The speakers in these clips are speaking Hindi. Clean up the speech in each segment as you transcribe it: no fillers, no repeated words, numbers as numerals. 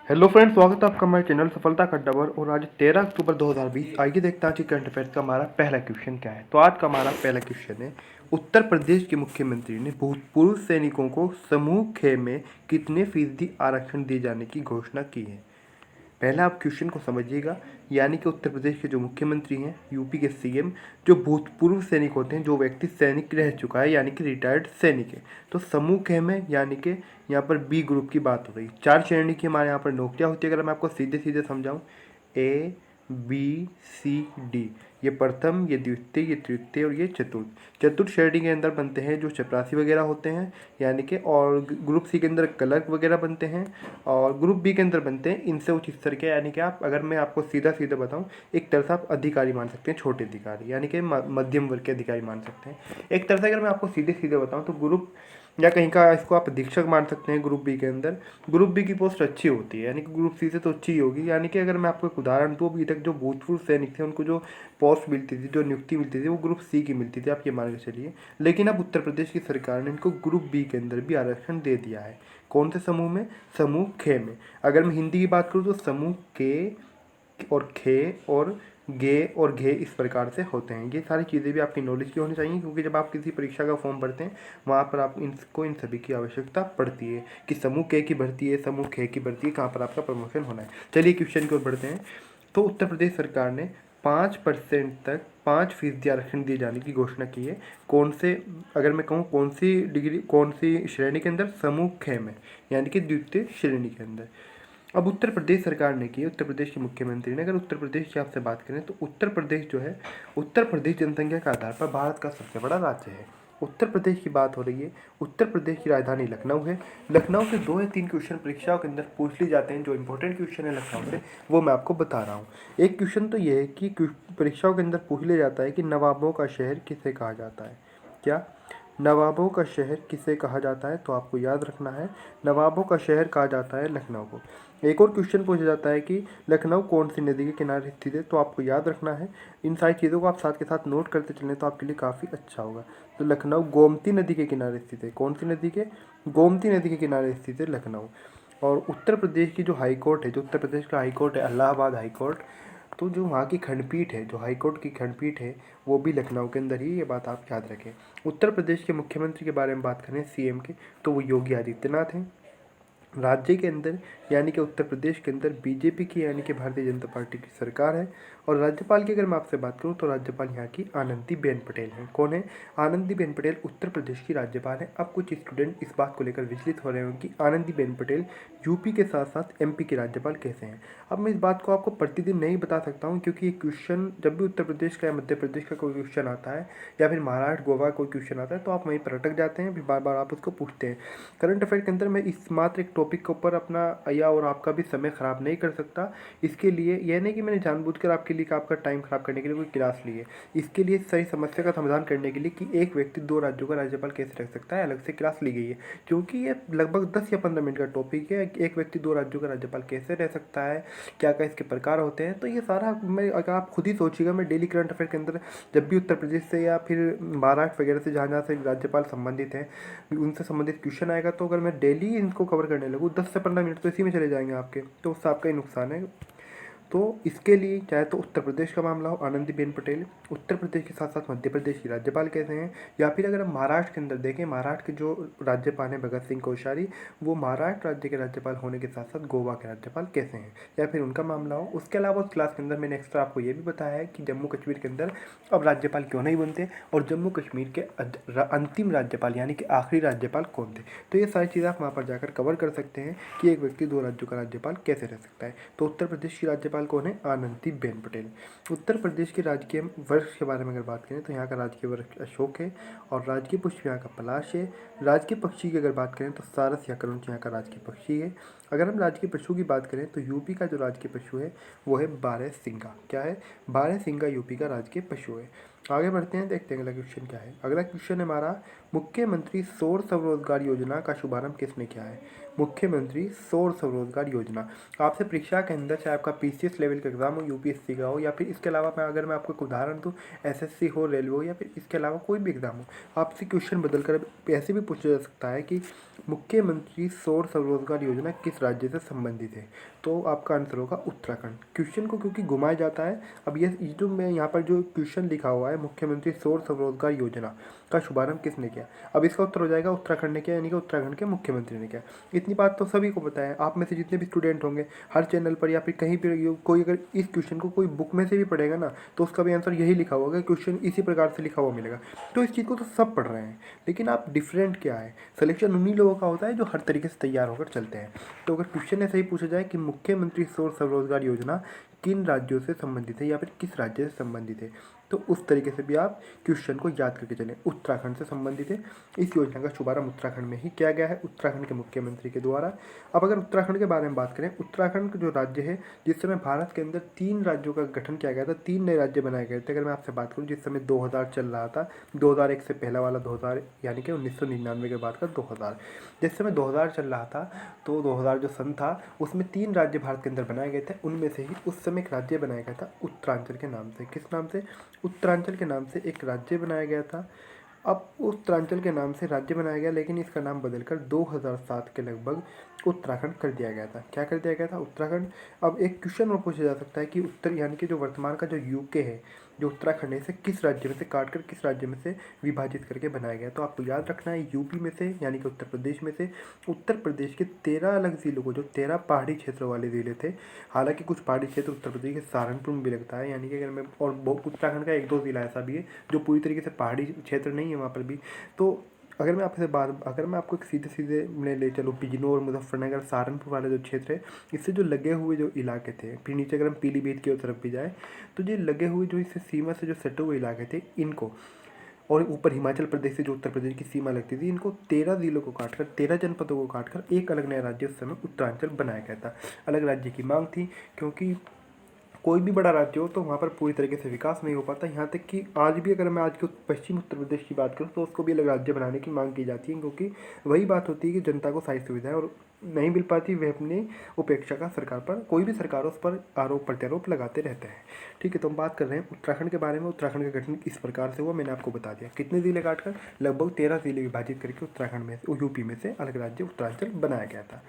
हेलो फ्रेंड्स, स्वागत है आपका हमारे चैनल सफलता का डबर। और आज 13 अक्टूबर 2020। आइए देखते हैं आज के करंट अफेयर्स का हमारा पहला क्वेश्चन क्या है। तो आज का हमारा पहला क्वेश्चन है, उत्तर प्रदेश के मुख्यमंत्री ने भूतपूर्व सैनिकों को समूह ख में कितने फीसदी आरक्षण दिए जाने की घोषणा की है। पहले आप क्वेश्चन को समझिएगा, यानी कि उत्तर प्रदेश के जो मुख्यमंत्री हैं, यूपी के सीएम, जो भूतपूर्व सैनिक होते हैं, जो व्यक्ति सैनिक रह चुका है यानी कि रिटायर्ड सैनिक है, तो समूह ख में यानी कि यहाँ पर बी ग्रुप की बात हो रही है। 4 श्रेणी की हमारे यहाँ पर नौकरियाँ होती है। अगर मैं आपको सीधे सीधे समझाऊँ, ए बी सी डी, ये प्रथम, ये द्वितीय, ये तृतीय और ये चतुर्थ। चतुर्थ श्रेणी के अंदर बनते हैं जो चपरासी वगैरह होते हैं, यानी कि, और ग्रुप सी के अंदर क्लर्क वगैरह बनते हैं, और ग्रुप बी के अंदर बनते हैं इनसे उच्च स्तर के, यानी कि आप, अगर मैं आपको सीधा सीधा बताऊं, एक तरह से आप अधिकारी मान सकते हैं, छोटे अधिकारी यानी कि मध्यम वर्ग के अधिकारी मान सकते हैं। एक तरह से अगर मैं आपको सीधे सीधे बताऊं तो ग्रुप, या कहीं का इसको आप अधीक्षक मान सकते हैं ग्रुप बी के अंदर। ग्रुप बी की पोस्ट अच्छी होती है, यानी कि ग्रुप सी से तो अच्छी ही होगी। यानी कि अगर मैं आपको एक उदाहरण दूँ, अभी तक जो भूतपूर्व सैनिक थे उनको जो पोस्ट मिलती थी, जो नियुक्ति मिलती थी, वो ग्रुप सी की मिलती थी, आप ये मान के चलिए। लेकिन अब उत्तर प्रदेश की सरकार ने इनको ग्रुप बी के अंदर भी आरक्षण दे दिया है। कौन से समूह में? समूह ख में। अगर मैं हिंदी की बात करूँ तो समूह के और खे और गे और घे इस प्रकार से होते हैं। ये सारी चीज़ें भी आपकी नॉलेज की होनी चाहिए, क्योंकि जब आप किसी परीक्षा का फॉर्म भरते हैं वहाँ पर आप इन सभी की आवश्यकता पड़ती है कि समूह के की भर्ती है, समूह खे की भर्ती है, कहाँ पर आपका प्रमोशन होना है। चलिए क्वेश्चन की ओर बढ़ते हैं। तो उत्तर प्रदेश सरकार ने 5% तक 5% आरक्षण दिए जाने की घोषणा की है। कौन से, अगर मैं कहूँ कौन सी डिग्री, कौन सी श्रेणी के अंदर? समूह ख में, यानी कि द्वितीय श्रेणी के अंदर। अब उत्तर प्रदेश सरकार ने की, उत्तर प्रदेश के मुख्यमंत्री ने, अगर उत्तर प्रदेश की आपसे बात करें तो उत्तर प्रदेश जो है, उत्तर प्रदेश जनसंख्या के आधार पर भारत का सबसे बड़ा राज्य है। उत्तर प्रदेश की बात हो रही है। उत्तर प्रदेश की राजधानी लखनऊ है। लखनऊ से 2 या 3 क्वेश्चन परीक्षाओं के अंदर पूछ लिए जाते हैं। जो इंपॉर्टेंट क्वेश्चन है लखनऊ से, वो मैं आपको बता रहा हूँ। एक क्वेश्चन तो ये है कि परीक्षाओं के अंदर पूछ लिया जाता है कि नवाबों का शहर किसे कहा जाता है। क्या? नवाबों का शहर किसे कहा जाता है? तो आपको याद रखना है, नवाबों का शहर कहा जाता है लखनऊ को। एक और क्वेश्चन पूछा जाता है कि लखनऊ कौन सी नदी के किनारे स्थित है? तो आपको याद रखना है, इन सारी चीज़ों को आप साथ के साथ नोट करते चलें तो आपके लिए काफ़ी अच्छा होगा। तो लखनऊ गोमती नदी के किनारे स्थित है। कौन सी नदी के? गोमती नदी के किनारे स्थित है लखनऊ। और उत्तर प्रदेश की जो हाई कोर्ट है, जो उत्तर प्रदेश का हाई कोर्ट है, इलाहाबाद हाई कोर्ट, तो जो वहाँ की खंडपीठ है, जो हाई कोर्ट की खंडपीठ है, वो भी लखनऊ के अंदर ही, ये बात आप याद रखें। उत्तर प्रदेश के मुख्यमंत्री के बारे में बात करें, सीएम के, तो वो योगी आदित्यनाथ हैं। राज्य के अंदर, यानी कि उत्तर प्रदेश के अंदर बीजेपी की, यानी कि भारतीय जनता पार्टी की सरकार है। और राज्यपाल की अगर मैं आपसे बात करूं तो राज्यपाल यहाँ की आनंदीबेन पटेल हैं। कौन है? आनंदीबेन पटेल उत्तर प्रदेश की राज्यपाल है। अब कुछ स्टूडेंट इस बात को लेकर विचलित हो रहे हैं कि आनंदीबेन पटेल यूपी के साथ साथ एमपी की राज्यपाल कैसे हैं। अब मैं इस बात को आपको प्रतिदिन नहीं बता सकता हूँ, क्योंकि ये क्वेश्चन जब भी उत्तर प्रदेश का या मध्य प्रदेश का कोई क्वेश्चन आता है, या फिर महाराष्ट्र गोवा कोई क्वेश्चन आता है, तो आप वहीं पर अटक जाते हैं, फिर बार बार आप उसको पूछते हैं। करंट अफेयर के अंदर मैं इस मात्र एक टॉपिक के ऊपर अपना या और आपका भी समय ख़राब नहीं कर सकता। इसके लिए यह नहीं कि मैंने जानबूझकर आपके लिए आपका टाइम ख़राब करने के लिए कोई क्लास ली है। इसके लिए सही समस्या का समाधान करने के लिए कि एक व्यक्ति 2 राज्यों का राज्यपाल कैसे रख सकता है, अलग से क्लास ली गई है। क्योंकि ये लगभग 10 या 15 मिनट का टॉपिक है। एक व्यक्ति 2 राज्यों का राज्यपाल कैसे रह सकता है, क्या क्या इसके प्रकार होते हैं, तो ये सारा मैं, अगर आप खुद ही सोचिएगा, मैं डेली करंट अफेयर के अंदर जब भी उत्तर प्रदेश से या फिर महाराष्ट्र वगैरह से जहाँ जहाँ से राज्यपाल संबंधित हैं, उनसे संबंधित क्वेश्चन आएगा, तो अगर मैं डेली इनको कवर करने लगूँ 10 से 15 मिनट तो इसी में चले जाएंगे आपके, तो उससे आपका ही नुकसान है। तो इसके लिए चाहे तो उत्तर प्रदेश का मामला हो, आनंदीबेन पटेल उत्तर प्रदेश के साथ साथ मध्य प्रदेश की राज्यपाल कैसे हैं, या फिर अगर हम महाराष्ट्र के अंदर देखें, महाराष्ट्र के जो राज्यपाल हैं भगत सिंह कोश्यारी, वो महाराष्ट्र राज्य के राज्यपाल होने के साथ साथ गोवा के राज्यपाल कैसे हैं, या फिर उनका मामला हो। उसके अलावा उस क्लास के अंदर मैंने एक्स्ट्रा आपको ये भी बताया है कि जम्मू कश्मीर के अंदर अब राज्यपाल क्यों नहीं बनते, और जम्मू कश्मीर के अंतिम राज्यपाल यानी कि आखिरी राज्यपाल कौन थे। तो ये सारी चीज़ें आप वहाँ पर जाकर कवर कर सकते हैं कि एक व्यक्ति 2 राज्यों का राज्यपाल कैसे रह सकता है। तो उत्तर प्रदेश की राज्यपाल कौन है? आनंदीबेन पटेल। उत्तर प्रदेश के राजकीय वृक्ष के बारे में अगर बात करें तो यहाँ का राजकीय वृक्ष अशोक है, और राजकीय पुष्प यहाँ का पलाश है। राजकीय पक्षी की अगर बात करें तो सारस या करुण यहाँ का राजकीय पक्षी है। अगर हम राजकीय पशु की बात करें तो यूपी का जो राजकीय पशु है वो है बारहसिंगा। क्या है? बारहसिंगा यूपी का राजकीय पशु है। आगे बढ़ते हैं, देखते हैं अगला क्वेश्चन क्या है। अगला क्वेश्चन है हमारा, मुख्यमंत्री सौर स्वरोजगार योजना का शुभारंभ किसने किया है? मुख्यमंत्री सौर स्वरोजगार योजना आपसे परीक्षा के अंदर, चाहे आपका पीसीएस लेवल का एग्जाम हो, यूपीएससी का हो, या फिर इसके अलावा मैं अगर मैं आपको एक उदाहरण दूँ, एसएससी हो, रेलवे हो, या फिर इसके अलावा कोई भी एग्जाम हो, आपसे क्वेश्चन बदल कर ऐसे भी पूछा जा सकता है कि मुख्यमंत्री सौर स्वरोजगार योजना किस राज्य से संबंधित है? तो आपका आंसर होगा उत्तराखंड। क्वेश्चन को क्योंकि घुमाया जाता है, अब ये जो मैं यहाँ पर जो क्वेश्चन लिखा हुआ है, मुख्यमंत्री सौर स्वरोजगार योजना का शुभारंभ किसने किया, अब इसका उत्तर हो जाएगा उत्तराखंड ने किया, यानी कि उत्तराखंड के मुख्यमंत्री ने किया। इतनी बात तो सभी को पता है, आप में से जितने भी स्टूडेंट होंगे हर चैनल पर या फिर कहीं पर कोई अगर इस क्वेश्चन को कोई बुक में से भी पढ़ेगा ना, तो उसका भी आंसर यही लिखा होगा, क्वेश्चन इसी प्रकार से लिखा हुआ मिलेगा। तो इस चीज़ को तो सब पढ़ रहे हैं, लेकिन आप डिफरेंट क्या है, सिलेक्शन उन्हीं लोगों का होता है जो हर तरीके से तैयार होकर चलते हैं। तो अगर क्वेश्चन ऐसे ही पूछा जाए कि मुख्यमंत्री सौर स्वरोजगार योजना किन राज्यों से संबंधित है या फिर किस राज्य से संबंधित है, तो उस तरीके से भी आप क्वेश्चन को याद करके चलें। उत्तराखंड से संबंधित है, इस योजना का शुभारंभ उत्तराखंड में ही किया गया है, उत्तराखंड के मुख्यमंत्री के द्वारा। अब अगर उत्तराखंड के बारे में बात करें, उत्तराखंड जो राज्य है, जिस समय भारत के अंदर 3 राज्यों का गठन किया गया था, 3 नए राज्य बनाए गए थे। अगर मैं आपसे बात करूँ जिस समय 2000 चल रहा था, 2001 से पहला वाला 2000 यानी कि 1999 के बाद का 2000, जिस समय 2000 चल रहा था, तो 2000 जो सन था उसमें 3 राज्य भारत के अंदर बनाए गए थे। उनमें से ही उस समय एक राज्य बनाया गया था उत्तरांचल के नाम से। किस नाम से? उत्तरांचल के नाम से एक राज्य बनाया गया था। अब उत्तरांचल के नाम से राज्य बनाया गया, लेकिन इसका नाम बदलकर 2007 के लगभग उत्तराखंड कर दिया गया था। क्या कर दिया गया था? उत्तराखंड। अब एक क्वेश्चन और पूछा जा सकता है कि उत्तर यानी कि जो वर्तमान का जो यूके है, जो उत्तराखंड है, इसे किस राज्य में से काट कर किस राज्य में से विभाजित करके बनाया गया? तो आपको याद रखना है यूपी में से, यानी कि उत्तर प्रदेश में से। उत्तर प्रदेश के 13 अलग जिलों को, जो 13 पहाड़ी क्षेत्र वाले ज़िले थे, हालांकि कुछ पहाड़ी क्षेत्र उत्तर प्रदेश के सहारनपुर में भी लगता है, यानी कि अगर मैं और उत्तराखंड का 1-2 जिला ऐसा भी है जो पूरी तरीके से पहाड़ी क्षेत्र नहीं है वहाँ पर भी। तो अगर मैं आपको एक सीधे सीधे मैं ले चलूँ, बिजनौर, मुजफ्फरनगर, सहारनपुर वाले जो क्षेत्र है, इससे जो लगे हुए जो इलाके थे, फिर नीचे अगर हम पीलीभीत की तरफ भी जाए, तो जो लगे हुए जो इससे सीमा से जो सटे हुए इलाके थे, इनको, और ऊपर हिमाचल प्रदेश से जो उत्तर प्रदेश की सीमा लगती थी, इनको 13 जिलों को काटकर, 13 जनपदों को काटकर एक अलग नया राज्य उस समय उत्तरांचल बनाया गया था। अलग राज्य की मांग थी, क्योंकि कोई भी बड़ा राज्य हो तो वहाँ पर पूरी तरीके से विकास नहीं हो पाता। यहाँ तक कि आज भी अगर मैं आज के पश्चिम उत्तर प्रदेश की बात करूँ तो उसको भी अलग राज्य बनाने की मांग की जाती है, क्योंकि वही बात होती है कि जनता को सारी सुविधाएं और नहीं मिल पाती, वह अपनी उपेक्षा का सरकार पर, कोई भी सरकार उस पर आरोप प्रत्यारोप लगाते रहते हैं। ठीक है, तो हम बात कर रहे हैं उत्तराखंड के बारे में। उत्तराखंड का गठन इस प्रकार से हुआ, मैंने आपको बता दिया। कितने जिले काटकर? लगभग 13 जिले विभाजित करके उत्तराखंड में, यूपी में से अलग राज्य उत्तरांचल बनाया गया था।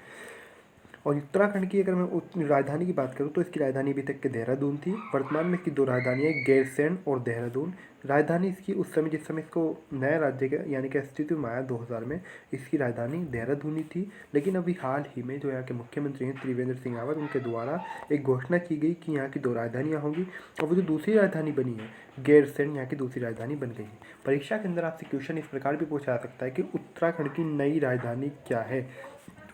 और उत्तराखंड की अगर मैं राजधानी की बात करूँ तो इसकी राजधानी अभी तक के देहरादून थी। वर्तमान में इसकी 2 राजधानियाँ हैं, गैरसैंण और देहरादून। राजधानी इसकी उस समय, जिस समय इसको नया राज्य का यानी कि अस्तित्व में आया 2000 में, इसकी राजधानी देहरादून ही थी। लेकिन अभी हाल ही में जो यहाँ के मुख्यमंत्री हैं त्रिवेंद्र सिंह रावत, उनके द्वारा एक घोषणा की गई कि यहाँ की 2 राजधानियाँ होंगी, और वो जो दूसरी राजधानी बनी है गैरसैंण, यहाँ की दूसरी राजधानी बन गई है। परीक्षा के अंदर आपसे क्वेश्चन इस प्रकार भी पूछा जा सकता है कि उत्तराखंड की नई राजधानी क्या है।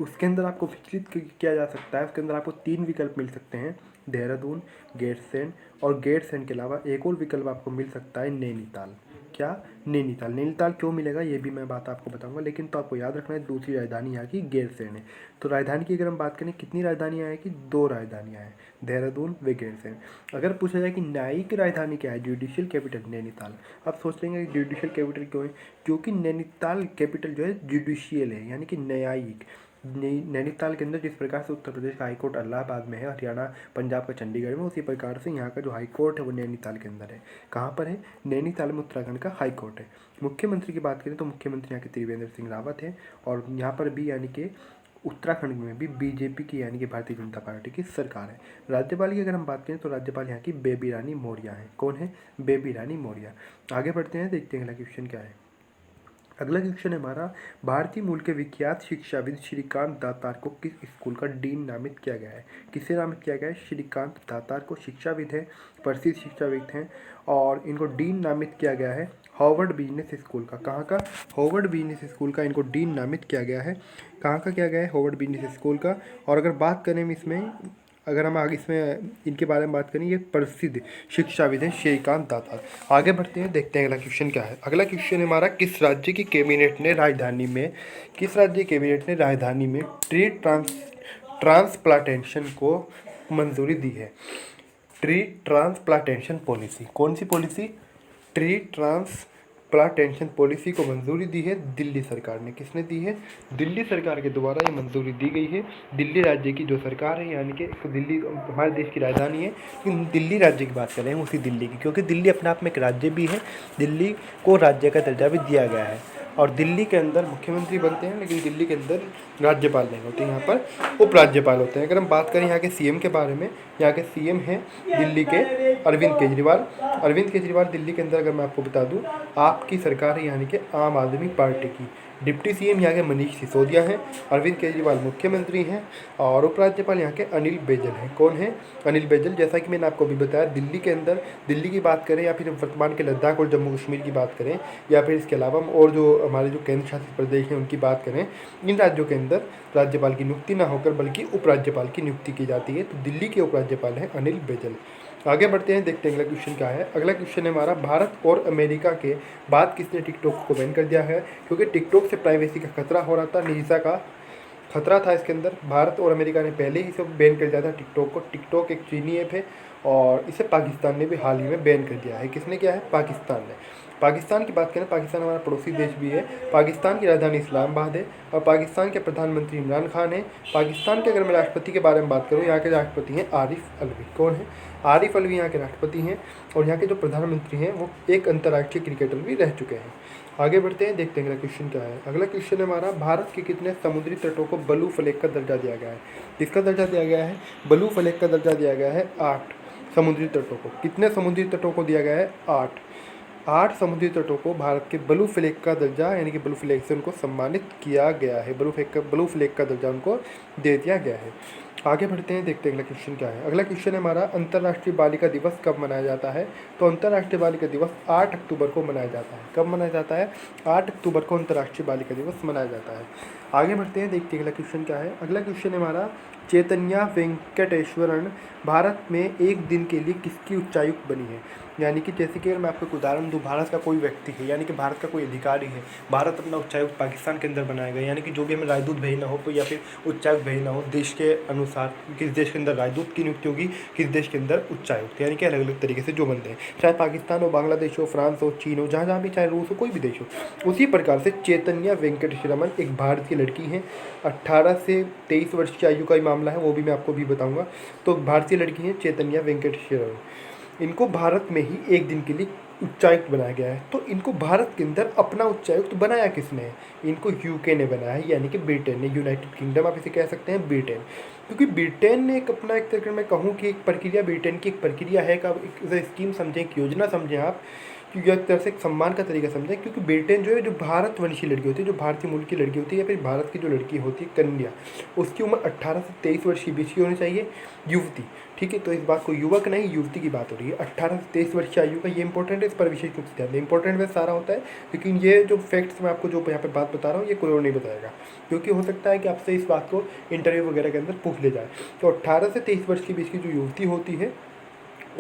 उसके अंदर आपको विचलित किया जा सकता है, उसके अंदर आपको 3 विकल्प मिल सकते हैं, देहरादून, गैरसैंण, और गैरसैंण के अलावा एक और विकल्प आपको मिल सकता है नैनीताल। क्या? नैनीताल। नैनीताल क्यों मिलेगा ये भी मैं बात आपको बताऊंगा, लेकिन तो आपको याद रखना है दूसरी राजधानी यहाँ की गैरसैंण है। तो राजधानी की अगर हम बात करें, कितनी राजधानियाँ हैं? कि 2 राजधानियाँ हैं, देहरादून व गैरसैंण। अगर पूछा जाए कि न्यायिक राजधानी क्या है, जुडिशियल कैपिटल, नैनीताल। आप सोच लेंगे जुडिशियल कैपिटल क्यों है? क्योंकि नैनीताल कैपिटल जो है जुडिशियल है, यानी कि न्यायिक। नैनीताल के अंदर जिस प्रकार से उत्तर प्रदेश का हाईकोर्ट इलाहाबाद में है, हरियाणा पंजाब का चंडीगढ़ में, उसी प्रकार से यहाँ का जो हाईकोर्ट है वो नैनीताल के अंदर है। कहाँ पर है? नैनीताल में उत्तराखंड का हाईकोर्ट है। मुख्यमंत्री की बात करें तो मुख्यमंत्री यहाँ के त्रिवेंद्र सिंह रावत है, और यहाँ पर भी यानी कि उत्तराखंड में भी बीजेपी की यानी कि भारतीय जनता पार्टी की सरकार है। राज्यपाल की अगर हम बात करें तो राज्यपाल यहाँ की बेबी रानी मौर्य है। कौन है? बेबी रानी मौर्य। आगे बढ़ते हैं, देखते हैं अगला क्वेश्चन क्या है। अगला क्वेश्चन है हमारा, भारतीय मूल के विख्यात शिक्षाविद श्रीकांत दातार को किस स्कूल का डीन नामित किया गया है? किसे नामित किया गया है? श्रीकांत दातार को। शिक्षाविद हैं, प्रसिद्ध शिक्षाविद हैं, और इनको डीन नामित किया गया है हार्वर्ड बिजनेस स्कूल का। कहाँ का? हार्वर्ड बिजनेस स्कूल का इनको डीन नामित किया गया है। कहाँ का किया गया है? हार्वर्ड बिजनेस स्कूल का। और अगर बात करें इसमें, अगर हम आगे इसमें इनके बारे में बात करें, ये प्रसिद्ध शिक्षाविद हैं श्रीकांत दातार। आगे बढ़ते हैं, देखते हैं अगला क्वेश्चन क्या है। अगला क्वेश्चन है हमारा, किस राज्य की कैबिनेट ने राजधानी में ट्री ट्रांसप्लांटेशन को मंजूरी दी है? Tree transplantation policy. कौन सी पॉलिसी? ट्री ट्रांसप्लांटेशन पॉलिसी को मंजूरी दी है दिल्ली सरकार ने। किसने दी है? दिल्ली सरकार के द्वारा ये मंजूरी दी गई है। दिल्ली राज्य की जो सरकार है, यानी कि दिल्ली हमारे देश की राजधानी है, लेकिन दिल्ली राज्य की बात कर रहे हैं, उसी दिल्ली की, क्योंकि दिल्ली अपने आप में एक राज्य भी है, दिल्ली को राज्य का दर्जा भी दिया गया है। और दिल्ली के अंदर मुख्यमंत्री बनते हैं, लेकिन दिल्ली के अंदर राज्यपाल नहीं होते, यहाँ पर उपराज्यपाल होते हैं। अगर हम बात करें यहाँ के सीएम के बारे में, यहाँ के सीएम हैं दिल्ली के अरविंद केजरीवाल। अरविंद केजरीवाल दिल्ली के अंदर अगर मैं आपको बता दूं, आपकी सरकार है यानी कि आम आदमी पार्टी की। डिप्टी सीएम यहाँ के मनीष सिसोदिया हैं, अरविंद केजरीवाल मुख्यमंत्री हैं और उपराज्यपाल यहाँ के अनिल बैजल हैं। कौन है? अनिल बैजल। जैसा कि मैंने आपको अभी बताया, दिल्ली के अंदर, दिल्ली की बात करें या फिर वर्तमान के लद्दाख और जम्मू कश्मीर की बात करें, या फिर इसके अलावा और जो हमारे जो केंद्र शासित प्रदेश हैं उनकी बात करें, इन राज्यों के अंदर राज्यपाल की नियुक्ति ना होकर बल्कि उपराज्यपाल की नियुक्ति की जाती है। तो दिल्ली के उपराज्यपाल हैं अनिल बैजल। आगे बढ़ते हैं, देखते हैं अगला क्वेश्चन क्या है। अगला क्वेश्चन है हमारा, भारत और अमेरिका के बाद किसने टिकटॉक को बैन कर दिया है? क्योंकि टिकटॉक से प्राइवेसी का खतरा हो रहा था, निजता का खतरा था इसके अंदर। भारत और अमेरिका ने पहले ही इसे बैन कर दिया था टिकटॉक को। टिकटॉक एक चीनी ऐप है और इसे पाकिस्तान ने भी हाल ही में बैन कर दिया है। किसने किया है? पाकिस्तान ने। पाकिस्तान की बात करें, पाकिस्तान हमारा पड़ोसी देश भी है। पाकिस्तान की राजधानी इस्लामाबाद है और पाकिस्तान के प्रधानमंत्री इमरान खान है। पाकिस्तान के अगर मैं राष्ट्रपति के बारे में बात करूँ, यहाँ के राष्ट्रपति हैं आरिफ अलवी। कौन है? आरिफ अलवी यहाँ के राष्ट्रपति हैं और यहाँ के जो प्रधानमंत्री हैं वो एक अंतर्राष्ट्रीय क्रिकेटर भी रह चुके हैं। आगे बढ़ते हैं, देखते हैं अगला क्वेश्चन क्या है। अगला क्वेश्चन है हमारा, भारत के कितने समुद्री तटों को ब्लू फ्लैग का दर्जा दिया गया है? किसका दर्जा दिया गया है? ब्लू फ्लैग का दर्जा दिया गया है 8 समुद्री तटों को। कितने समुद्री तटों को दिया गया है? 8 समुद्री तटों को भारत के ब्लू फ्लैग का दर्जा यानी कि ब्लू फ्लैग से उनको सम्मानित किया गया है। ब्लू फ्लैग का दर्जा उनको दे दिया गया है। आगे बढ़ते हैं, देखते हैं अगला क्वेश्चन क्या है। अगला क्वेश्चन है हमारा, अंतर्राष्ट्रीय बालिका दिवस कब मनाया जाता है? तो अंतर्राष्ट्रीय बालिका दिवस 8 अक्टूबर को मनाया जाता है। कब मनाया जाता है? 8 अक्टूबर को अंतर्राष्ट्रीय बालिका दिवस मनाया जाता है। आगे बढ़ते हैं, देखते हैं अगला क्वेश्चन क्या है। अगला क्वेश्चन है हमारा, चैतन्या वेंकटेश्वरन भारत में एक दिन के लिए किसकी उच्चायुक्त बनी है? यानी कि जैसे कि अगर मैं आपको एक उदाहरण दूँ, भारत का कोई व्यक्ति है यानी कि भारत का कोई अधिकारी है, भारत अपना उच्चायुक्त पाकिस्तान के अंदर बनाएगा, यानी कि जो भी हमें राजदूत भेजना हो या फिर उच्चायुक्त भेजना हो देश के अनुसार, किस देश के अंदर राजदूत की नियुक्ति होगी, किस देश के अंदर उच्चायुक्त, यानी कि अलग अलग तरीके से जो बनते हैं, चाहे पाकिस्तान हो, बांग्लादेश हो, फ्रांस हो, चीन हो, जहाँ भी, चाहे रूस हो, कोई भी देश हो। उसी प्रकार से चैतन्या वेंकटेश्वरन एक भारत की लड़की हैं। 18 से 23 वर्ष की आयु का ही मामला है, वो भी मैं आपको भी बताऊँगा। तो भारतीय लड़की हैं चैतन्या वेंकटेश्वरन। इनको भारत में ही एक दिन के लिए उच्चायुक्त बनाया गया है। तो इनको भारत के अंदर अपना उच्चायुक्त बनाया किसने? इनको यूके ने बनाया है, यानी कि ब्रिटेन ने, यूनाइटेड किंगडम आप इसे कह सकते हैं, ब्रिटेन। क्योंकि ब्रिटेन ने एक अपना, एक तरह मैं कहूँ कि एक प्रक्रिया, ब्रिटेन की एक प्रक्रिया है, एक स्कीम समझें, एक योजना समझें आप, क्योंकि एक तरह से एक सम्मान का तरीका समझें। क्योंकि ब्रिटेन जो है, जो भारतवंशी लड़की होती है, जो भारतीय मूल की लड़की होती है या फिर भारत की जो लड़की होती है कन्या, उसकी उम्र 18 से 23 वर्ष के बीच की होनी चाहिए, युवती। ठीक है, तो इस बात को युवक नहीं युवती की बात हो रही है। 18 से 23 वर्ष की आयु का ये इंपॉर्टेंट है, इस पर विशेष रूप से ध्यान दें। इंपॉर्टेंट वैसे सारा होता है, लेकिन ये जो फैक्ट्स मैं आपको जो यहाँ पे बात बता रहा हूँ ये कोई और नहीं बताएगा, क्योंकि हो सकता है कि आपसे इस बात को इंटरव्यू वगैरह के अंदर पूछ ले जाए। तो 18 से 23 वर्ष के बीच की जो युवती होती है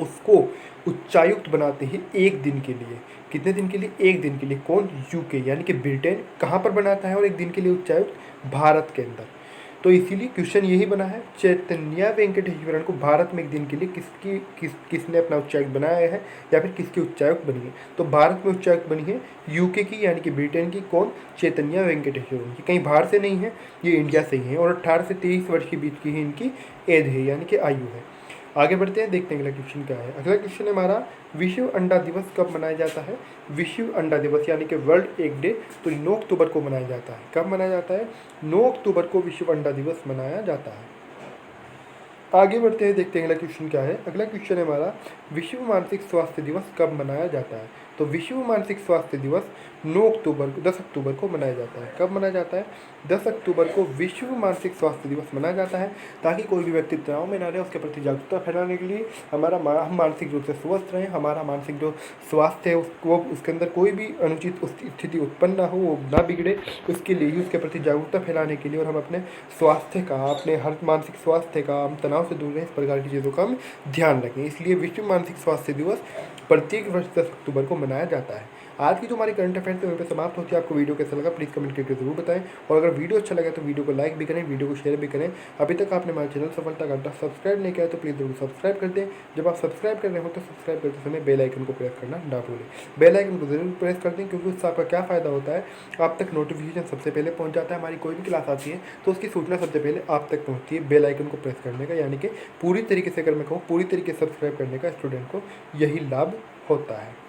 उसको उच्चायुक्त बनाते हैं एक दिन के लिए। कितने दिन के लिए? एक दिन के लिए। कौन? यूके यानी कि ब्रिटेन। कहाँ पर बनाता है और एक दिन के लिए उच्चायुक्त? भारत के अंदर। तो इसीलिए क्वेश्चन यही बना है, चैतन्या वेंकटेश्वरन को भारत में एक दिन के लिए किसने अपना उच्चायुक्त बनाया है या फिर किसकी उच्चायुक्त बनी है? तो भारत में उच्चायुक्त बनी है यूके की, यानी कि ब्रिटेन की। कौन? चैतन्या वेंकटेश्वरन। ये कहीं बाहर से नहीं है, ये इंडिया से ही है और 18 से 23 वर्ष के बीच की ही इनकी एज है, यानी कि आयु है। आगे बढ़ते हैं, देखते हैं अगला क्वेश्चन क्या है। अगला क्वेश्चन है हमारा, विश्व अंडा दिवस कब मनाया जाता है? विश्व अंडा दिवस यानी कि वर्ल्ड एग डे तो 9 अक्टूबर को मनाया जाता है। कब मनाया जाता है? 9 अक्टूबर को विश्व अंडा दिवस मनाया जाता है। आगे बढ़ते हैं, देखते हैं अगला क्वेश्चन क्या है। अगला क्वेश्चन है हमारा, विश्व मानसिक स्वास्थ्य दिवस कब मनाया जाता है? तो विश्व मानसिक स्वास्थ्य दिवस 10 अक्टूबर को मनाया जाता है। कब मनाया जाता है? 10 अक्टूबर को विश्व मानसिक स्वास्थ्य दिवस मनाया जाता है, ताकि कोई भी व्यक्ति तनाव में ना रहे, उसके प्रति जागरूकता फैलाने के लिए, हम मानसिक रूप से स्वस्थ रहें, हमारा मानसिक जो स्वास्थ्य है उसको, उसके अंदर कोई भी अनुचित स्थिति उत्पन्न ना हो, वो ना बिगड़े, उसके लिए ही, उसके प्रति जागरूकता फैलाने के लिए और हम अपने स्वास्थ्य का, अपने हर मानसिक स्वास्थ्य का, हम तनाव से दूर रहें, इस प्रकार की चीज़ों का हम ध्यान रखें। इसलिए विश्व मानसिक स्वास्थ्य दिवस प्रत्येक वर्ष 10 अक्टूबर को मनाया जाता है। आज की जो हमारी करंट अफेयर्स है वहीं पर समाप्त होती है। आपको वीडियो कैसा लगा प्लीज़ कमेंट करके जरूर बताएं, और अगर वीडियो अच्छा लगा तो वीडियो को लाइक भी करें, वीडियो को शेयर भी करें। अभी तक आपने हमारे चैनल सफलता घंटा सब्सक्राइब नहीं किया तो प्लीज़ जरूर सब्सक्राइब कर दें। जब आप सब्सक्राइब कर रहे हो तो सब्सक्राइब करते समय बेल आइकन को प्रेस करना ना भूलें। बेल आइकन को जरूर प्रेस कर दें, क्योंकि उससे आपका क्या फ़ायदा होता है, आप तक नोटिफिकेशन सबसे पहले पहुँच जाता है। हमारी कोई भी क्लास आती है तो उसकी सूचना सबसे पहले आप तक पहुँचती है बेल आइकन को प्रेस करने का, यानी कि पूरी तरीके से, अगर मैं कहूँ पूरी तरीके से सब्सक्राइब करने का स्टूडेंट को यही लाभ होता है।